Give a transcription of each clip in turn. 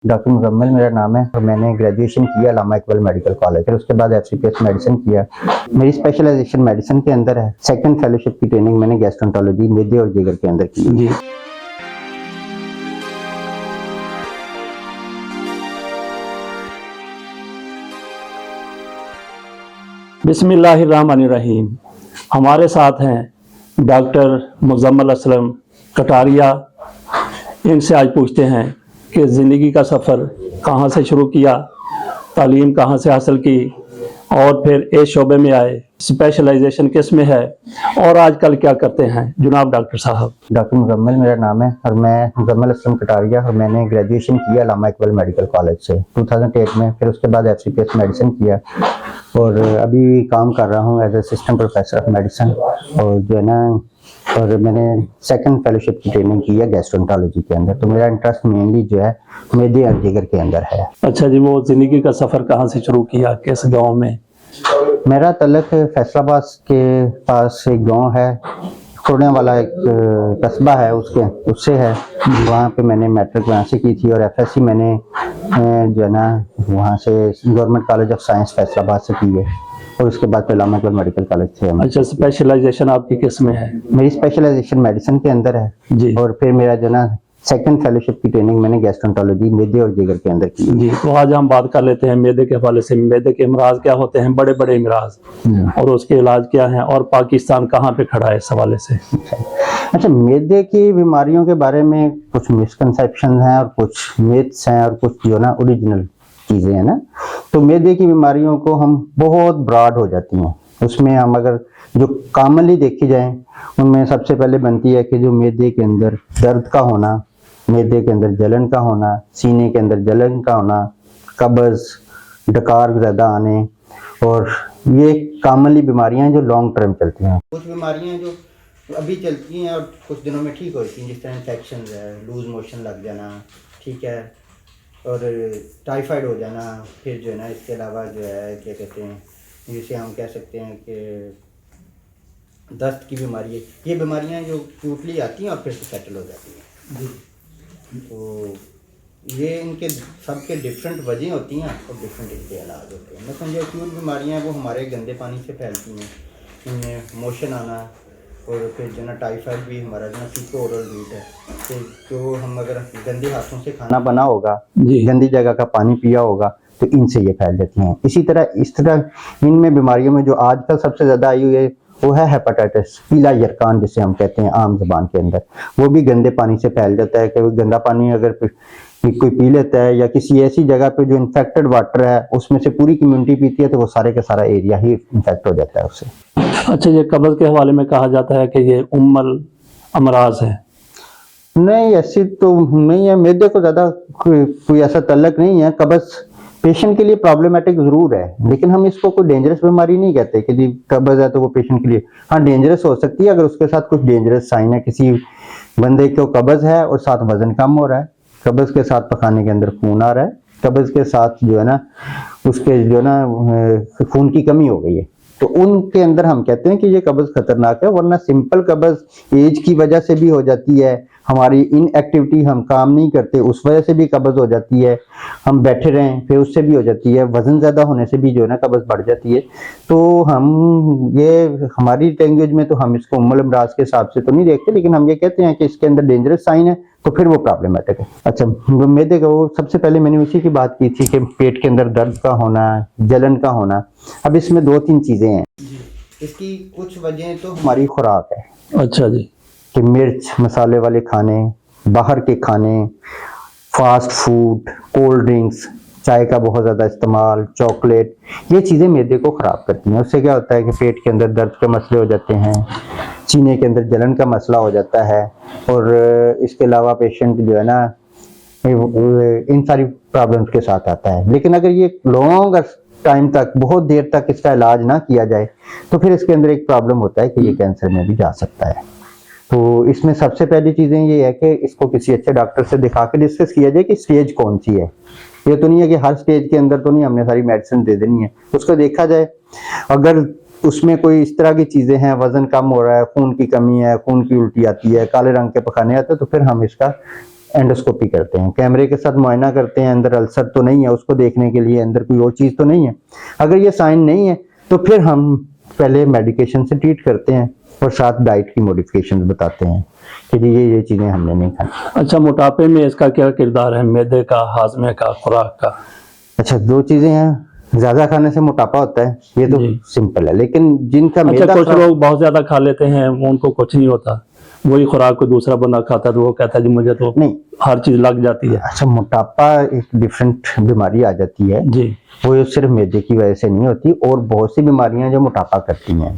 Doctor Muzammil मेरा नाम है और मैंने ग्रेजुएशन किया अल्लामा इकबाल मेडिकल कॉलेज, फिर उसके बाद एफसीपीएस मेडिसिन किया। मेरी स्पेशलाइजेशन मेडिसिन के अंदर है। सेकंड फेलोशिप की ट्रेनिंग मैंने गैस्ट्रोएंटरोलॉजी मेदे और जिगर के अंदर की जी। बिस्मिल्लाहिर्रहमानिर्रहीम। हमारे साथ हैं डॉक्टर मुजम्मिल असलम कटारिया। इनसे आज पूछते हैं कि ज़िंदगी का सफ़र कहाँ से शुरू किया, तालीम कहाँ से हासिल की और फिर इस शोबे में आए, स्पेशलाइजेशन किस में है और आजकल क्या करते हैं जनाब डॉक्टर साहब। डॉक्टर मुजम्मिल मेरा नाम है और मैं मुजम्मिल असलम कटारिया और मैंने ग्रेजुएशन किया अल्लामा इकबाल मेडिकल कॉलेज से 2008 में, फिर उसके बाद एफसीपीएस मेडिसिन किया और अभी काम कर रहा हूँ as assistant professor of medicine. और जो है ना, और मैंने सेकंड फेलोशिप की ट्रेनिंग की है गैस्ट्रोएंटरोलॉजी के अंदर। तो मेरा इंटरेस्ट मेनली जो है मेदे और जिगर के अंदर है। अच्छा जी, वो ज़िंदगी का सफ़र कहाँ से शुरू किया, किस गाँव में? मेरा तल्लक फैसलाबाद के पास एक गांव है, खोड़ने वाला एक कस्बा है, उससे है। वहाँ पे मैंने मैट्रिक वहाँ से की थी और एफएससी मैंने जो है ना वहाँ से government college of science Faisalabad से की है और उसके बाद अल्लामा इकबाल मेडिकल कॉलेज से। अच्छा, स्पेशलाइजेशन आपकी किस में है? मेरी स्पेशलाइजेशन मेडिसिन के अंदर है जी। और फिर मेरा जो ना सेकंड फेलोशिप की ट्रेनिंग मैंने गैस्ट्रोएंटरोलॉजी मेदे और जिगर के अंदर की जी। तो आज हम बात कर लेते हैं मेदे के हवाले से। मेदे के इमराज क्या होते हैं, बड़े बड़े इमराज, और उसके इलाज क्या हैं और पाकिस्तान कहाँ पे खड़ा है इस हवाले से। अच्छा, मेदे की बीमारियों के बारे में कुछ मिसकंसेप्शन हैं और कुछ मिथ्स हैं और कुछ जो ना ओरिजिनल चीजें हैं ना। तो मेदे की बीमारियों को हम बहुत ब्रॉड हो जाती हैं, उसमें हम अगर जो कॉमनली देखी जाए उनमें सबसे पहले बनती है कि जो मेदे के अंदर दर्द का होना, मेदे के अंदर जलन का होना, सीने के अंदर जलन का होना, कब्ज, डकार ज़्यादा आने, और ये कॉमनली बीमारियां हैं जो लॉन्ग टर्म चलती हैं। कुछ बीमारियां जो अभी चलती हैं और कुछ दिनों में ठीक होती हैं, जिस तरह इन्फेक्शन है, लूज मोशन लग जाना, ठीक है, और टाइफाइड हो जाना, फिर जो है ना इसके अलावा जो है क्या कहते हैं जिसे हम कह सकते हैं कि दस्त की बीमारी है। ये बीमारियां जो क्यूटली आती हैं और फिर से सेटल हो जाती हैं। तो ये इनके सबके डिफरेंट वजह होती हैं और डिफरेंट इनके इलाज होते हैं। मतलब जो एक्यूट बीमारियां हैं वो हमारे गंदे पानी से फैलती हैं, इनमें मोशन आना, और फिर जो ना टाइफाइड भी हमारा जो ना फीको ओरल रूट है, तो जो हम अगर गंदे हाथों से खाना बना होगा, गंदी जगह का पानी पिया होगा, तो इनसे ये फैल जाती हैं। इसी तरह इस तरह इनमें बीमारियों में जो आजकल सबसे ज़्यादा आई हुई है वो है हेपेटाइटिस, पीला यरकान जिसे हम कहते हैं आम जबान के अंदर। वो भी गंदे पानी से फैल जाता है कि गंदा पानी अगर कोई पी लेता है या किसी ऐसी जगह पे जो इन्फेक्टेड वाटर है उसमें से पूरी कम्युनिटी पीती है तो वो सारे का सारा एरिया ही इन्फेक्ट हो जाता है उससे। अच्छा, ये कब्ज के हवाले में कहा जाता है कि ये उम्मल अमराज है। नहीं, ऐसी तो नहीं है। मेदे को ज़्यादा कोई ऐसा तल्लक नहीं है। कब्ज पेशेंट के लिए प्रॉब्लमेटिक जरूर है, लेकिन हम इसको कोई डेंजरस बीमारी नहीं कहते कि जी कब्ज है तो वो पेशेंट के लिए, हाँ डेंजरस हो सकती है अगर उसके साथ कुछ डेंजरस साइन है। किसी बंदे को कब्ज है और साथ वजन कम हो रहा है, कब्ज के साथ पखाने के अंदर खून आ रहा है, कब्ज के साथ जो है ना उसके जो ना खून की कमी हो गई है, तो उनके अंदर हम कहते हैं कि ये कब्ज खतरनाक है। वरना सिंपल कब्ज एज की वजह से भी हो जाती है, हमारी इनएक्टिविटी, हम काम नहीं करते उस वजह से भी कब्ज हो जाती है, हम बैठे रहें फिर उससे भी हो जाती है, वजन ज़्यादा होने से भी जो है ना कब्ज बढ़ जाती है। तो हम ये हमारी लैंग्वेज में तो हम इसको उम्मुल अमराज के हिसाब से तो नहीं देखते, लेकिन हम ये कहते हैं कि इसके अंदर डेंजरस साइन है तो फिर वो प्रॉब्लमेटिक है। अच्छा, मेदे का वो सबसे पहले मैंने उसी की बात की थी कि पेट के अंदर दर्द का होना, जलन का होना। अब इसमें दो तीन चीज़ें हैं। इसकी कुछ वजह तो हमारी खुराक है। अच्छा जी। कि मिर्च मसाले वाले खाने, बाहर के खाने, फास्ट फूड, कोल्ड ड्रिंक्स, चाय का बहुत ज़्यादा इस्तेमाल, चॉकलेट, ये चीज़ें मैदे को ख़राब करती हैं। उससे क्या होता है कि पेट के अंदर दर्द के मसले हो जाते हैं, सीने के अंदर जलन का मसला हो जाता है, और इसके अलावा पेशेंट जो है ना इन सारी प्रॉब्लम्स के साथ आता है। लेकिन अगर ये लॉन्ग टाइम तक, बहुत देर तक इसका इलाज ना किया जाए तो फिर इसके अंदर एक प्रॉब्लम होता है कि ये कैंसर में भी जा सकता है। तो इसमें सबसे पहली चीज़ें ये है कि इसको किसी अच्छे डॉक्टर से दिखा के डिस्कस किया जाए कि स्टेज कौन सी है। ये तो नहीं है कि हर स्टेज के अंदर तो नहीं हमने सारी मेडिसिन दे देनी है, उसको देखा जाए। अगर उसमें कोई इस तरह की चीज़ें हैं, वजन कम हो रहा है, खून की कमी है, खून की उल्टी आती है, काले रंग के पखाने आते हैं, तो फिर हम इसका एंडोस्कोपी करते हैं, कैमरे के साथ मुआयना करते हैं, अंदर अल्सर तो नहीं है उसको देखने के लिए, अंदर कोई और चीज़ तो नहीं है। अगर ये साइन नहीं है तो फिर हम पहले मेडिकेशन से ट्रीट करते हैं और साथ डाइट की मॉडिफिकेशन बताते हैं कि जी ये चीज़ें हमने नहीं खानी। अच्छा, मोटापे में इसका क्या किरदार है, मैदे का, हाजमे का, खुराक का? अच्छा, दो चीज़ें हैं, ज़्यादा खाने से मोटापा होता है, ये तो जी। सिंपल है, लेकिन जिनका अच्छा, मैदा कुछ लोग बहुत ज्यादा खा लेते हैं, उनको कुछ नहीं होता, वही खुराक को दूसरा बंदा खाता है तो वो कहता है जी मुझे तो नहीं, हर चीज लग जाती है। अच्छा, मोटापा एक डिफरेंट बीमारी आ जाती है जी। वो सिर्फ मैदे की वजह से नहीं होती, और बहुत सी बीमारियां जो मोटापा करती हैं।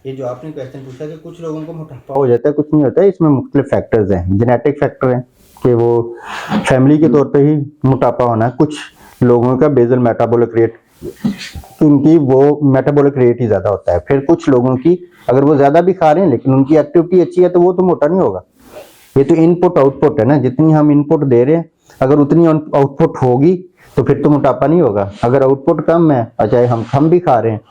ये जो आपने क्वेश्चन पूछा कि कुछ लोगों को मोटापा हो जाता है, कुछ नहीं होता है, इसमें मुख्तलिफ फैक्टर्स हैं, जेनेटिक फैक्टर हैं कि वो फैमिली के तौर पे ही मोटापा होना है, कुछ लोगों का बेसल मेटाबॉलिक रेट, उनकी वो मेटाबॉलिक रेट ही ज्यादा होता है, फिर कुछ लोगों की अगर वो ज्यादा भी खा रहे हैं लेकिन उनकी एक्टिविटी अच्छी है तो वो तो मोटा नहीं होगा। ये तो इनपुट आउटपुट है ना, जितनी हम इनपुट दे रहे हैं अगर उतनी आउटपुट होगी तो फिर तो मोटापा नहीं होगा। अगर आउटपुट कम है, चाहे हम कम भी खा रहे हैं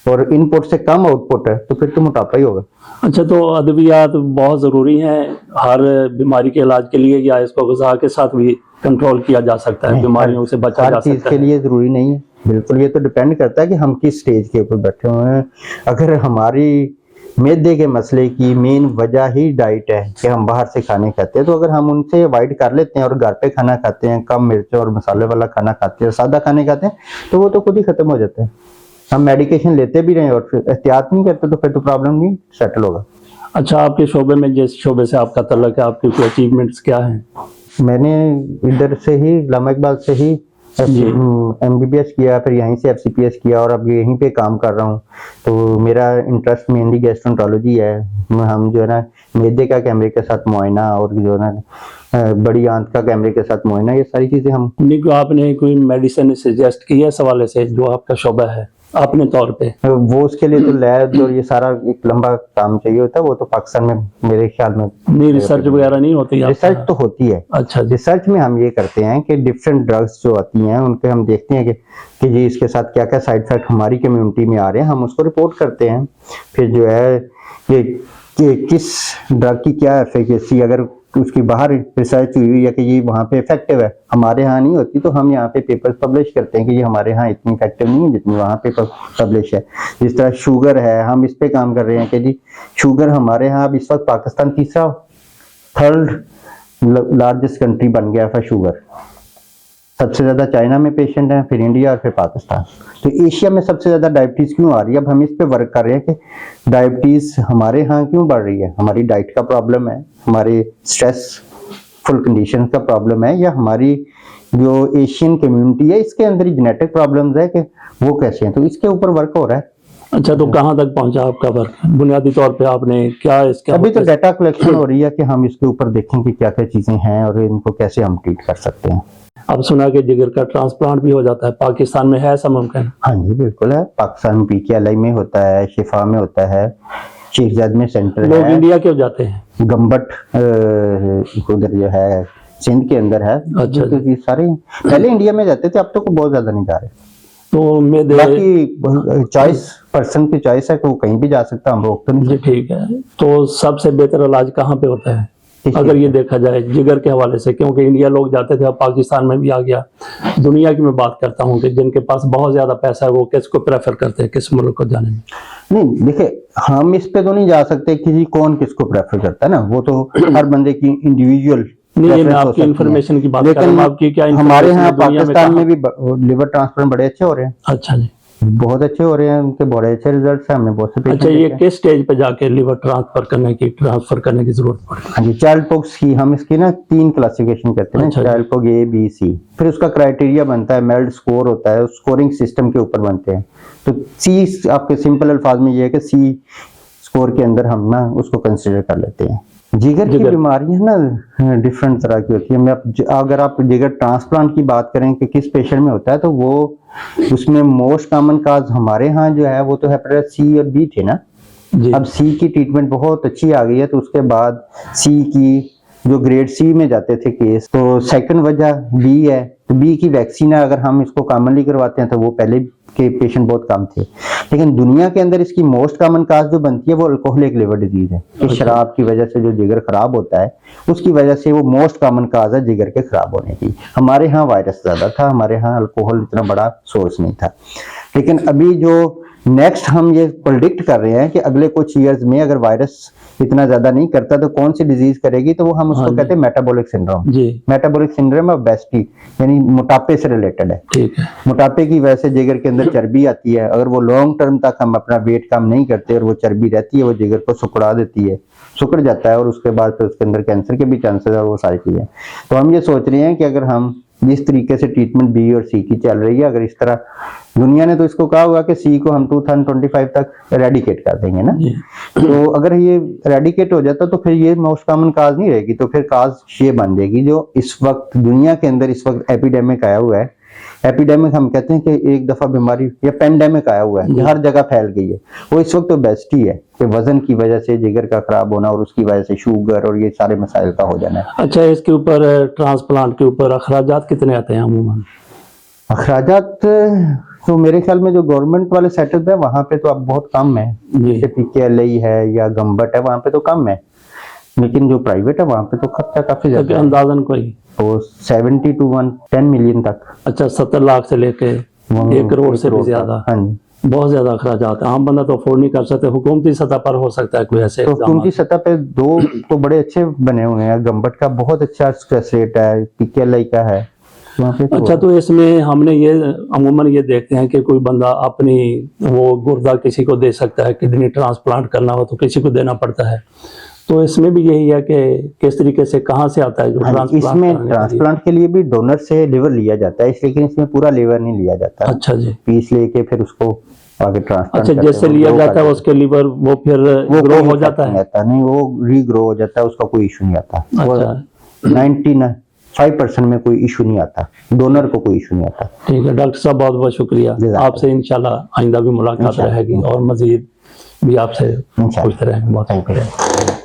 और इनपुट से कम आउटपुट है तो फिर तो मोटापा ही होगा। अच्छा, तो अद्वियात बहुत ज़रूरी हैं हर बीमारी के इलाज के लिए, या इसको ग़िज़ा के साथ भी कंट्रोल किया जा सकता है, नहीं, बीमारियों से बचा हर जा चीज सकता के है? लिए जरूरी नहीं है, बिल्कुल, ये तो डिपेंड करता है कि हम किस स्टेज के ऊपर बैठे हुए हैं। अगर हमारी मैदे के मसले की मेन वजह ही डाइट है कि हम बाहर से खाने खाते हैं, तो अगर हम उनसे अवॉइड कर लेते हैं और घर पे खाना खाते हैं, कम मिर्च और मसाले वाला खाना खाते हैं, सादा खाने खाते हैं, तो वो तो खुद ही खत्म हो जाता है। हम मेडिकेशन लेते भी रहे और फिर एहतियात नहीं करते तो फिर तो प्रॉब्लम नहीं सेटल होगा। अच्छा, आपके शोबे में, जिस शोबे से आपका तल्लुक है, आपके कोई अचीवमेंट्स क्या हैं? मैंने इधर से ही इस्लामा इकबाल से ही MBBS किया, फिर यहीं से FCPS किया और अब यहीं पे काम कर रहा हूँ। तो मेरा इंटरेस्ट मेनली गैस्ट्रोएंटरोलॉजी है। हम जो है ना मैदे का कैमरे के साथ मुआयना और जो है ना बड़ी आंत का कैमरे के साथ मुआयना, ये सारी चीज़ें हम। नहीं, को आपने कोई मेडिसिन सजेस्ट की है इस हवाले से जो आपका शोबा है अपने तौर पे? वो उसके लिए तो लैब और ये सारा एक लंबा काम चाहिए होता है, वो तो पाकिस्तान में मेरे ख्याल में नहीं, रिसर्च वगैरह नहीं होती? रिसर्च तो होती है। अच्छा जी। रिसर्च में हम ये करते हैं कि डिफरेंट ड्रग्स जो आती हैं उनके हम देखते हैं कि जी इसके साथ क्या क्या साइड इफेक्ट हमारी कम्युनिटी में आ रहे हैं, हम उसको रिपोर्ट करते हैं। फिर जो है ये कि किस ड्रग की क्या एफिकेसी, अगर उसकी बाहर रिसर्च हुई है कि ये वहाँ पे इफेक्टिव है, हमारे यहाँ नहीं होती, तो हम यहाँ पे पेपर्स पब्लिश करते हैं कि ये हमारे यहाँ इतनी इफेक्टिव नहीं है जितनी वहाँ पे पब्लिश है। जिस तरह शुगर है, हम इस पे काम कर रहे हैं कि जी शुगर हमारे यहाँ अब इस वक्त पाकिस्तान थर्ड लार्जेस्ट कंट्री बन गया फॉर शुगर। सबसे ज्यादा चाइना में पेशेंट हैं, फिर इंडिया और फिर पाकिस्तान। तो एशिया में सबसे ज्यादा डायबिटीज क्यों आ रही है, अब हम इस पे वर्क कर रहे हैं कि डायबिटीज हमारे यहाँ क्यों बढ़ रही है। हमारी डाइट का प्रॉब्लम है, हमारे स्ट्रेसफुल कंडीशन का प्रॉब्लम है, या हमारी जो एशियन कम्युनिटी है इसके अंदर ही जेनेटिक प्रॉब्लम्स है कि वो कैसे हैं, तो इसके ऊपर वर्क हो रहा है। अच्छा, तो कहाँ तक पहुंचा आपका वर्क? बुनियादी तौर पे आपने क्या इसका अभी तो डाटा कलेक्शन हो रही है कि हम इसके ऊपर देखें कि क्या क्या चीजें हैं और इनको कैसे हम ट्रीट कर सकते हैं। अब सुना कि जिगर का ट्रांसप्लांट भी हो जाता है, पाकिस्तान में है ऐसा मुमकिन? हाँ जी बिल्कुल है, पाकिस्तान में PKLI में होता है, शिफा में होता है, शेख जायद में सेंटर लोग है, इंडिया क्यों जाते हैं? गंबट उधर जो है सिंध के अंदर है। अच्छा तो ये सारे पहले इंडिया में जाते थे, अब तो बहुत ज्यादा नहीं जा रहे। तो मैदे, बाकी चॉइस पर्सन की चॉइस है कि वो कहीं भी जा सकता है, हम रोक तो नहीं जी ठीक है। तो सबसे बेहतर इलाज कहाँ पे होता है अगर ये देखा जाए जिगर के हवाले से? क्योंकि इंडिया लोग जाते थे, अब पाकिस्तान में भी आ गया। दुनिया की मैं बात करता हूँ कि जिनके पास बहुत ज्यादा पैसा है वो किसको प्रेफर करते हैं, किस मुल्क को जाने में? नहीं देखिए, हम इस पे तो नहीं जा सकते कि जी कौन किसको प्रेफर करता है ना, वो तो हर बंदे की इंडिविजुअल। नहीं, मैं आपकी इन्फॉर्मेशन की बात कर रहा हूँ। आपकी क्या हमारे information यहाँ है दुनिया में पाकिस्तान में कहाँ? भी लिवर ट्रांसप्लांट बड़े अच्छे हो रहे हैं। अच्छा जी, बहुत अच्छे हो रहे हैं, उनके बड़े अच्छे रिजल्ट हैं, हमने बहुत से अच्छा, ये किस स्टेज पे जाके लिवर ट्रांसफर करने की जरूरत पड़ी? हाँ जी, चाइल्ड पॉक्स की हम इसकी ना 3 क्लासिफिकेशन करते हैं, अच्छा, child pox A B C। फिर उसका क्राइटेरिया बनता है, मेल्ड स्कोर होता है, स्कोरिंग सिस्टम के ऊपर बनते हैं। तो C आपके सिंपल अल्फाज में ये है कि C स्कोर के अंदर हम ना उसको कंसिडर कर लेते हैं। जिगर की बीमारियां ना डिफरेंट तरह की होती है। अगर आप जिगर ट्रांसप्लांट की बात करें कि किस पेशेंट में होता है, तो वो उसमें मोस्ट कॉमन काज हमारे यहाँ जो है वो तो हेपेटाइटिस C और B थे ना। अब C की ट्रीटमेंट बहुत अच्छी आ गई है, तो उसके बाद C की जो ग्रेड C में जाते थे केस, तो सेकंड वजह B है। तो B की वैक्सीन है, अगर हम इसको कॉमनली करवाते हैं तो वो पहले के पेशेंट बहुत कम थे। लेकिन दुनिया के अंदर इसकी मोस्ट कॉमन काज जो बनती है वो अल्कोहलिक लिवर डिजीज है कि शराब की वजह से जो जिगर खराब होता है उसकी वजह से वो मोस्ट कॉमन काज है जिगर के खराब होने की। हमारे यहाँ वायरस ज्यादा था, हमारे यहाँ अल्कोहल इतना बड़ा सोर्स नहीं था। लेकिन अभी जो नेक्स्ट हम ये प्रेडिक्ट कर रहे हैं कि अगले कुछ ईयर्स में अगर वायरस इतना ज्यादा नहीं करता तो कौन सी डिजीज करेगी, तो वो हम उसको कहते हैं मेटाबॉलिक सिंड्रोम। जी मेटाबॉलिक सिंड्रोम ओबेसिटी यानी मोटापे से रिलेटेड है। ठीक है। मोटापे की वजह से जिगर के अंदर चर्बी आती है, अगर वो लॉन्ग टर्म तक हम अपना वेट कम नहीं करते और वो चर्बी रहती है वो जिगर को सिकुड़ा देती है, सिकुड़ जाता है और उसके बाद फिर उसके अंदर कैंसर के भी चांसेस है, वो सारी चीजें। तो हम ये सोच रहे हैं कि अगर हम जिस तरीके से ट्रीटमेंट बी और सी की चल रही है, अगर इस तरह दुनिया ने तो इसको कहा हुआ कि सी को हम 2025 तक एरेडिकेट कर देंगे ना, जी तो अगर ये एरेडिकेट हो जाता तो फिर ये मोस्ट कॉमन काज नहीं रहेगी, तो फिर काज ये बन जाएगी जो इस वक्त दुनिया के अंदर इस वक्त एपिडेमिक आया हुआ है। एपिडेमिक हम कहते हैं कि एक दफा बीमारी या पेंडेमिक आया हुआ है कि हर जगह फैल गई है, वो इस वक्त तो ओबेसिटी है कि वजन की वजह से जिगर का खराब होना और उसकी वजह से शुगर और ये सारे मसाइल का हो जाना है। अच्छा, इसके ऊपर ट्रांसप्लांट के ऊपर अखराजात कितने आते हैं अमूमन? अखराजात तो मेरे ख्याल में जो गवर्नमेंट वाले सेटअप है वहां पे तो अब बहुत कम है, जी जैसे पीकेएलआई है या गंबट है वहां पे तो कम है, लेकिन जो प्राइवेट है वहां पे तो खर्चा काफी तो ज्यादा है। अंदाजन कोई तो 70 to 110 मिलियन तक। अच्छा 70 लाख से लेके 1 करोड़ से भी ज्यादा, हाँ जी। बहुत ज्यादा अखराजात है। आम बंदा तो अफोर्ड नहीं कर सकते, हुकूमती सतह पर हो सकता है कोई ऐसे तो इक़दाम। उनकी सतह पे दो तो बड़े अच्छे बने हुए हैं, गंबट का बहुत अच्छा सक्सेस रेट है, पीकेएलआई का है वहाँ पे तो। अच्छा, तो इसमें हमने ये अमूमन ये देखते हैं कि कोई बंदा अपनी वो गुर्दा किसी को दे सकता है, किडनी ट्रांसप्लांट करना हो तो किसी को देना पड़ता है, तो इसमें भी यही है कि किस तरीके से कहाँ से आता है जो हाँ, इसमें ट्रांसप्लांट के लिए भी डोनर से लिवर लिया जाता है, लेकिन इसमें पूरा लिवर नहीं लिया जाता। अच्छा जी, पीस लेके फिर उसको आगे ट्रांसप्लांट अच्छा जैसे लिया जाता है उसके लिवर वो फिर ग्रो हो जाता है? नहीं, वो रीग्रो हो जाता है, उसका कोई इशू नहीं आता। अच्छा 95% में कोई इशू नहीं आता, डोनर को कोई इशू नहीं आता। ठीक है डॉक्टर साहब, बहुत बहुत शुक्रिया। आपसे इंशाल्लाह आइंदा भी मुलाकात रहेगी और मजीद भी आपसे पूछते रहेंगे। बहुत शुक्रिया।